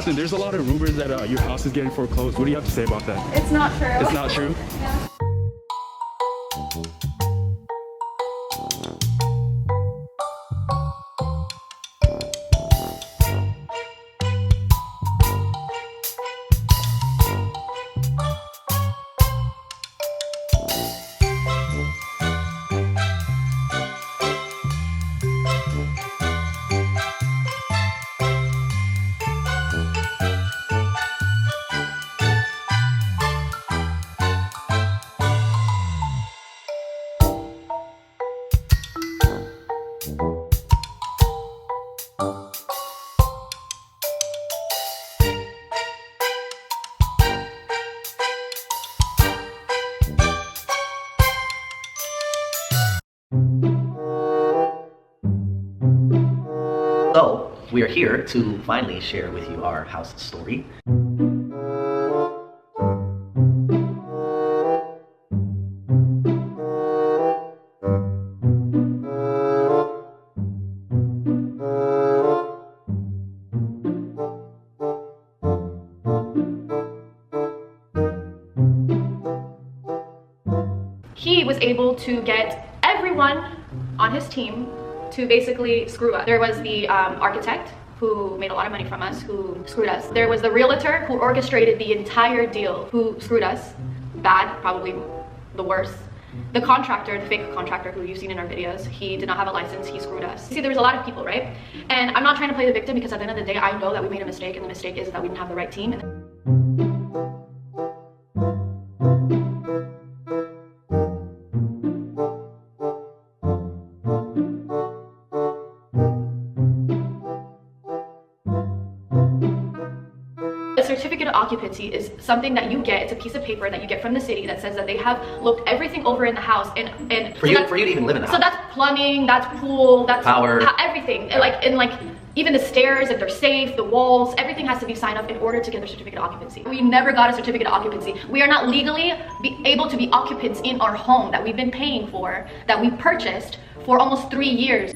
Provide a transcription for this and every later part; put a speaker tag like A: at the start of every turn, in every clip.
A: Jasmine, there's a lot of rumors that your house is getting foreclosed. What do you have to say about that?
B: It's not true.
A: It's not true?
B: Yeah.
C: So, we are here to finally share with you our house story.
B: He was able to get everyone on his team to basically screw us. There was the architect who made a lot of money from us, who screwed us. There was the realtor who orchestrated the entire deal, who screwed us. Bad, probably the worst. The contractor, the fake contractor who you've seen in our videos, he did not have a license, he screwed us. See, there was a lot of people, right? And I'm not trying to play the victim because at the end of the day, I know that we made a mistake, and the mistake is that we didn't have the right team. A certificate of occupancy is something that you get. It's a piece of paper that you get from the city that says that they have looked everything over in the house, and
C: For you to even live in the house.
B: So that's plumbing, that's pool, that's
C: power,
B: everything. And even the stairs, if they're safe, the walls, everything has to be signed up in order to get the certificate of occupancy. We never got a certificate of occupancy. We are not legally able to be occupants in our home that we've been paying for, that we purchased for almost 3 years.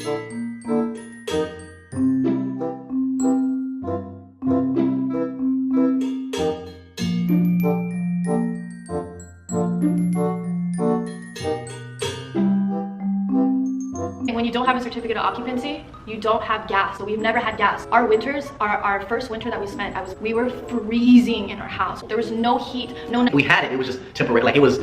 B: When you don't have a certificate of occupancy, you don't have gas. So we've never had gas. Our winters, our first winter that we spent, we were freezing in our house. There was no heat,
C: We had it, it was just temporary. Like it was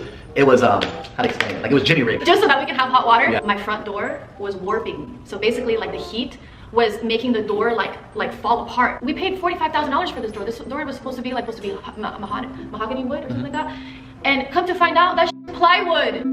C: how to explain it? Like it was Jimmy rigged.
B: Just so that we can have hot water.
C: Yeah.
B: My front door was warping. So basically like the heat was making the door like fall apart. We paid $45,000 for this door. This door was supposed to be mahogany wood or something like that. And come to find out, that's plywood.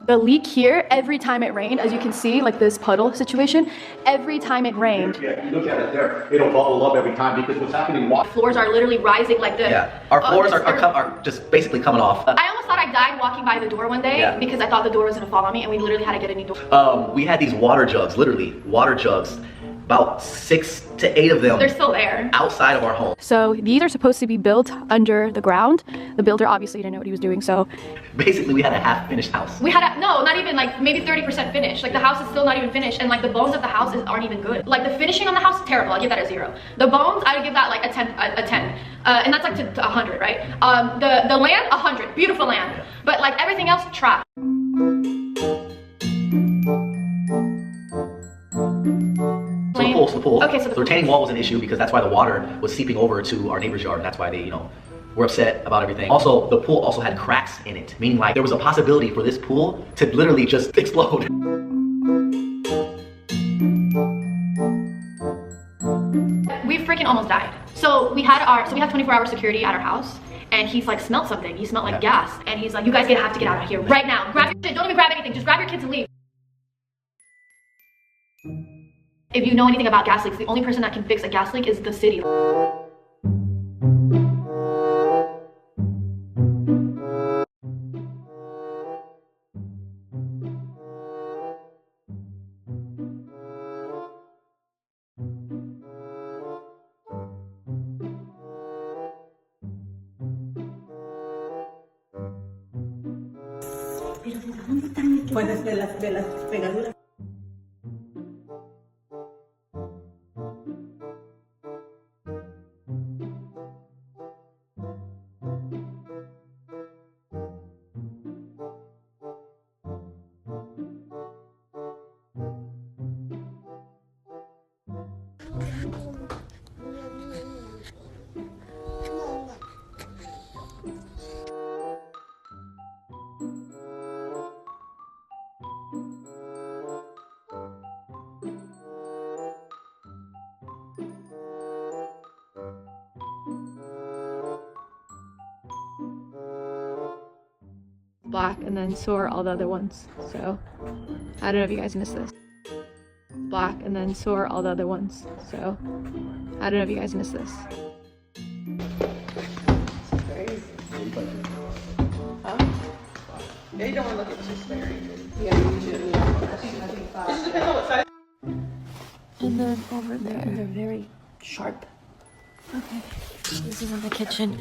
B: The leak here, every time it rained, as you can see, like this puddle situation, every time it rained.
D: Yeah, if you look at it there, it'll bubble up every time because what's happening,
B: Floors are literally rising like this.
C: Yeah, our floors are just basically coming off.
B: I almost thought I died walking by the door one day because I thought the door was gonna fall on me, and we literally had to get a new door.
C: We had these water jugs, literally water jugs, about 6 to 8 of them.
B: They're still there.
C: Outside of our home.
E: So these are supposed to be built under the ground. The builder obviously didn't know what he was doing, so.
C: Basically, we had a half-finished house.
B: We had no, not even like maybe 30% finished. Like the house is still not even finished, and like the bones of the house aren't even good. Like the finishing on the house is terrible. I'll give that a 0. The bones, I would give that like a 10, and that's like to 100, right? The land, 100, beautiful land, but like everything else, trash.
C: The pool.
B: Okay, so
C: the retaining wall was an issue because that's why the water was seeping over to our neighbor's yard. And that's why they, were upset about everything. Also, the pool also had cracks in it, meaning like there was a possibility for this pool to literally just explode.
B: We freaking almost died. So we have 24-hour security at our house, and he's like smelled something. He smelled like gas, and he's like, "You guys have to get out of here right now. Grab your shit. Don't even grab anything. Just grab your kids and leave." If you know anything about gas leaks, the only person that can fix a gas leak is the city.
F: Pues de las pegaduras.
E: Black, and then so are all the other ones. So I don't know if you guys missed this. Black, and then so are all the other ones. So I don't know if you guys missed this.
F: Crazy. Huh? Yeah, you don't want to look at this very good. Yeah, you should. Just depends on what size.
G: And then over there, they're very sharp. Okay, this is in the kitchen.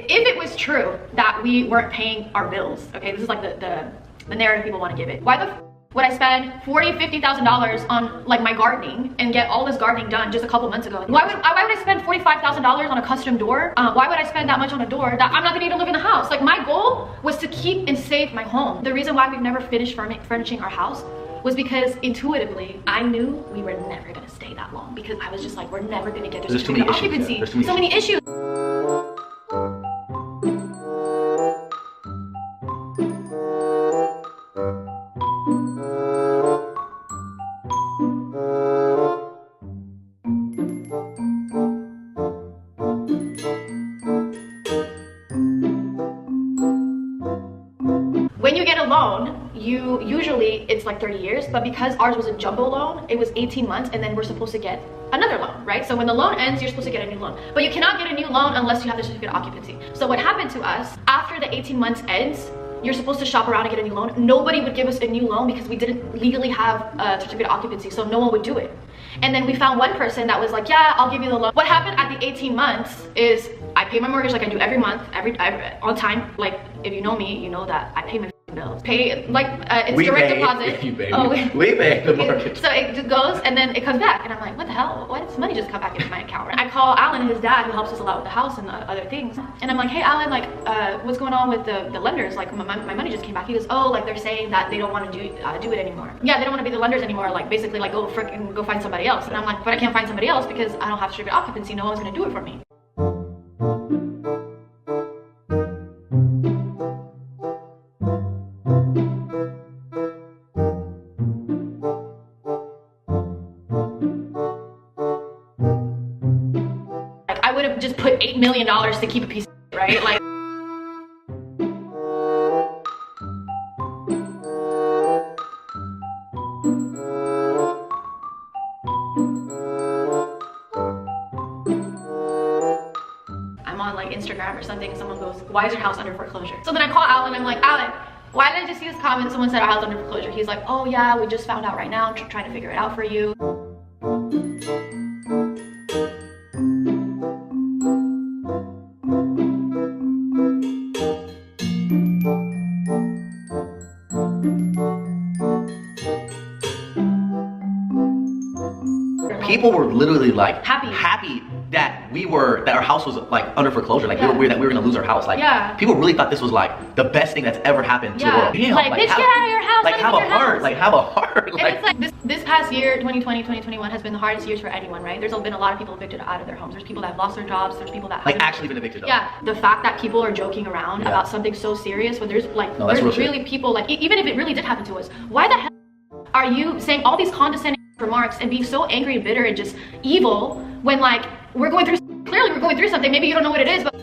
B: If it was true that we weren't paying our bills, okay, this is like the narrative people want to give it. Why the would I spend $40,000-$50,000 on like my gardening and get all this gardening done just a couple months ago? Why would I spend $45,000 on a custom door? Why would I spend that much on a door that I'm not gonna even live in the house? Like, my goal was to keep and save my home. The reason why we've never finished furnishing our house was because intuitively I knew we were never gonna stay that long, because I was just like, we're never gonna get
C: There's too many issues.
B: occupancy.
C: There's too many
B: so many issues. When you get a loan, usually it's like 30 years, but because ours was a jumbo loan, it was 18 months, and then we're supposed to get another loan, right? So when the loan ends, you're supposed to get a new loan, but you cannot get a new loan unless you have the certificate of occupancy. So what happened to us, after the 18 months ends, you're supposed to shop around and get a new loan. Nobody would give us a new loan because we didn't legally have a certificate of occupancy, so no one would do it. And then we found one person that was like, yeah, I'll give you the loan. What happened at the 18 months is I pay my mortgage like I do every month, every on time. Like, if you know me, you know that I pay my bills. Pay like it's direct deposit.
C: You pay.
B: Oh,
C: we pay the mortgage.
B: So it just goes and then it comes back, and I'm like, what the hell? Why did this money just come back into my account? I call Alan, his dad, who helps us a lot with the house and other things, and I'm like, hey Alan, like what's going on with the lenders? Like my money just came back. He goes, oh, like they're saying that they don't want to do it anymore. Yeah, they don't want to be the lenders anymore. Like basically like go find somebody else. And I'm like, but I can't find somebody else because I don't have certificate of occupancy. No one's gonna do it for me. I would have just put $8 million to keep a piece of shit, right? Like, I'm on like Instagram or something, and someone goes, why is your house under foreclosure? So then I call Alan, I'm like, Alan, why did I just see this comment? Someone said our house under foreclosure. He's like, oh yeah, we just found out right now. I'm trying to figure it out for you.
C: People were literally like
B: Happy
C: that our house was like under foreclosure, like
B: Yeah.
C: we were gonna lose our house. Like
B: Yeah.
C: people really thought this was like the best thing that's ever happened to the world. Damn,
B: like bitch, get out of your house.
C: Like
B: let me
C: have
B: in
C: a
B: your
C: heart.
B: house.
C: Like have a heart.
B: And it's like this past year, 2020, 2021 has been the hardest years for anyone, right? There's been a lot of people evicted out of their homes. There's people that have lost their jobs. There's people that
C: like
B: haven't-
C: actually been evicted.
B: Yeah, the fact that people are joking around
C: Yeah.
B: about something so serious when there's like
C: No, that's
B: there's
C: real
B: really people like even if it really did happen to us, why the hell are you saying all these condescending remarks and being so angry and bitter and just evil when like we're going through clearly we're going through something. Maybe you don't know what it is, but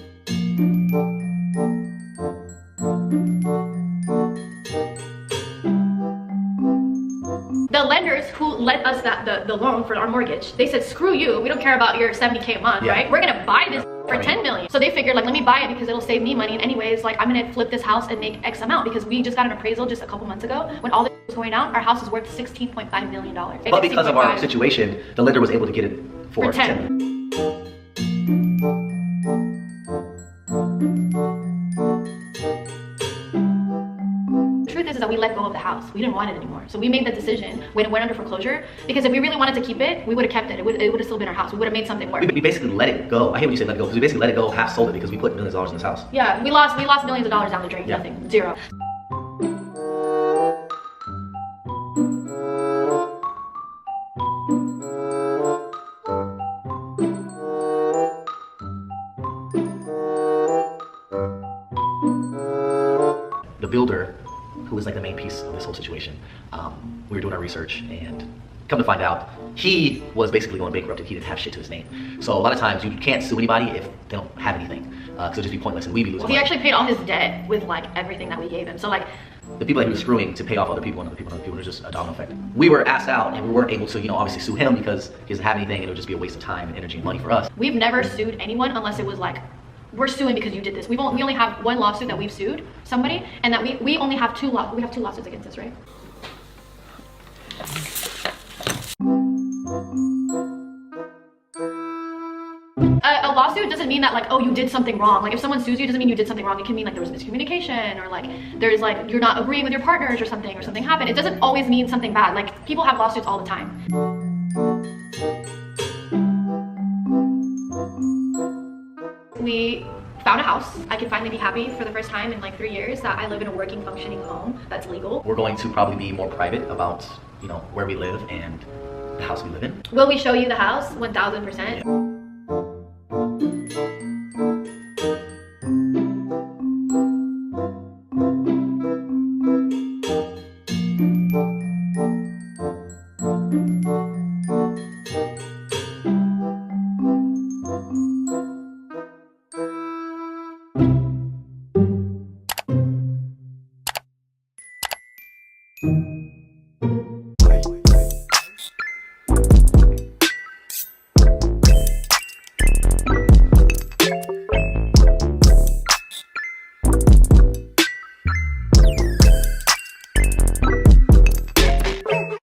B: the lenders who lent us the loan for our mortgage, they said, screw you, we don't care about your 70K a month, right? We're gonna buy this for 10 million. So they figured, like, let me buy it because it'll save me money. And anyways, like, I'm gonna flip this house and make X amount, because we just got an appraisal just a couple months ago. When all this was going out, our house is worth $16.5 million.
C: But because of our situation, the lender was able to get it for 10 million.
B: Is that we let go of the house. We didn't want it anymore. So we made the decision when it went under foreclosure, because if we really wanted to keep it, we would have kept it. It would have still been our house. We would have made something work.
C: We basically let it go. I hate when you say let it go, because we basically let it go, half sold it, because we put millions of dollars in this house.
B: Yeah, we lost millions of dollars down the drain. Nothing. Zero.
C: The builder, who was like the main piece of this whole situation, we were doing our research, and come to find out, he was basically going bankrupt. He didn't have shit to his name. So a lot of times you can't sue anybody if they don't have anything, because it'll just be pointless and we'd be losing money.
B: He actually paid all his debt with like everything that we gave him. So like,
C: the people that he was screwing to pay off other people and other people and other people, was just a domino effect. We were asked out, and we weren't able to, you know, obviously sue him because he doesn't have anything, and it would just be a waste of time and energy and money for us.
B: We've never sued anyone unless it was like, we're suing because you did this. We only have one lawsuit that we've sued somebody, and that we only have two lawsuits against us, right? A lawsuit doesn't mean that like, oh, you did something wrong. Like if someone sues you, it doesn't mean you did something wrong. It can mean like there was miscommunication, or like there's like you're not agreeing with your partners or something happened. It doesn't always mean something bad. Like people have lawsuits all the time. We found a house. I can finally be happy for the first time in like 3 years that I live in a working, functioning home that's legal.
C: We're going to probably be more private about, you know, where we live and the house we live in.
B: Will we show you the house? 1000%.